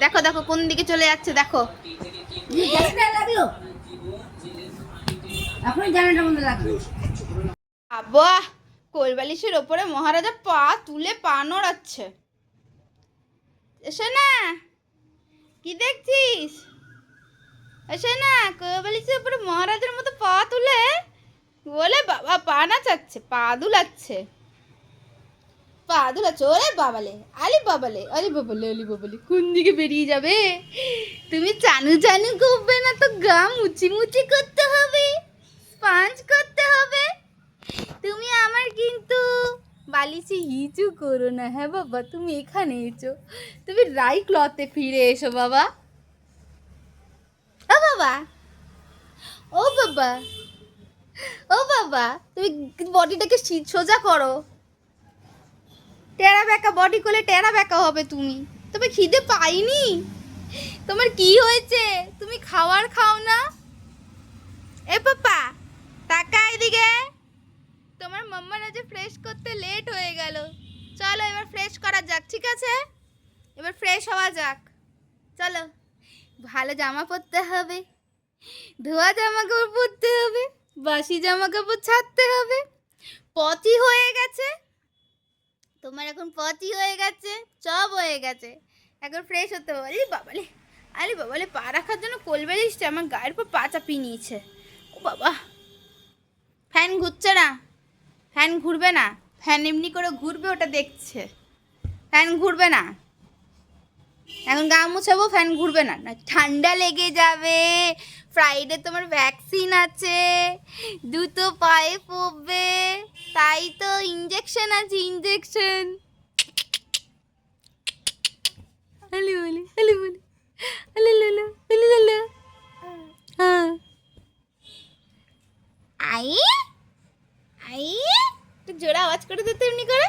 দেখো দেখো কোন দিকে চলে যাচ্ছে দেখো। বাবা কোলবালিশের ওপরে মহারাজা পা তুলে পা নড়াচ্ছে। এসে না, কি দেখছিস? এসে না, কোলবালিশের ওপরে মহারাজার মতো পা তুলে বলে বাবা পা নাচাচ্ছে, পা দুলাচ্ছে, পা দুলাচ্ছে। ওরে বাবালে, আলি বাবালে, আলি বাবালে, আলি বাবালে, কোন দিকে বেরিয়ে যাবে? তুমি চানু চানু করবে না তো গা মুচি মুচি করতে হবে, স্পঞ্জ করতে হবে। তুমি আমার কিন্তু বালিশে হিচু করো না। হ্যাঁ বাবা, তুমি এখানে এসো, তুমি রাই ক্লথে ফিরে এসো বাবা। ও বাবা, ও বাবা, ও বাবা, তুমি বডিটাকে সোজা করো। টেরা বেঁকা বডি করলে টেরা বেঁকা হবে তুমি। তবে খিদে পাইনি? তোমার কি হয়েছে? তুমি খাবার খাও না? এ পাপা টাকা এদিকে। তোমার মাম্মার আজ ফ্রেশ করতে লেট হয়ে গেল। চলো এবার ফ্রেশ করা যাক, ঠিক আছে? এবার ফ্রেশ হওয়া যাক, চলো। ভালো জামা পরতে হবে, ধোয়া জামা কাপড় পরতে হবে, বাসি জামা কাপড় ছাড়তে হবে। পটি হয়ে গেছে তোমার, এখন পটি হয়ে গেছে, সব হয়ে গেছে। এখন ফ্রেশ হতে হবে। আরে বাবালে, আরে বাবালে, পা রাখার জন্য কোলবালিশটা আমার গায়ের উপর পা চাপিয়ে নিয়েছে। ও বাবা, ফ্যান ঘুরছে না, ফ্যান ঘুরবে না, ফ্যান এমনি করে ঘুরবে ওটা দেখছে, ফ্যান ঘুরবে না। এখন গা মুছাবো, ফ্যান ঘুরবে না, না ঠান্ডা লেগে যাবে। ফ্রাইডে তোমার ভ্যাকসিন আছে, দুটো পায়ে পড়বে, তাই তো ইঞ্জেকশন আছে, ইঞ্জেকশন। আলি বলি, আলি বলি, আলি লালা, আলি লালা। হ্যাঁ, আই আই, একটু জোরে আওয়াজ করে দিতে এমনি করে।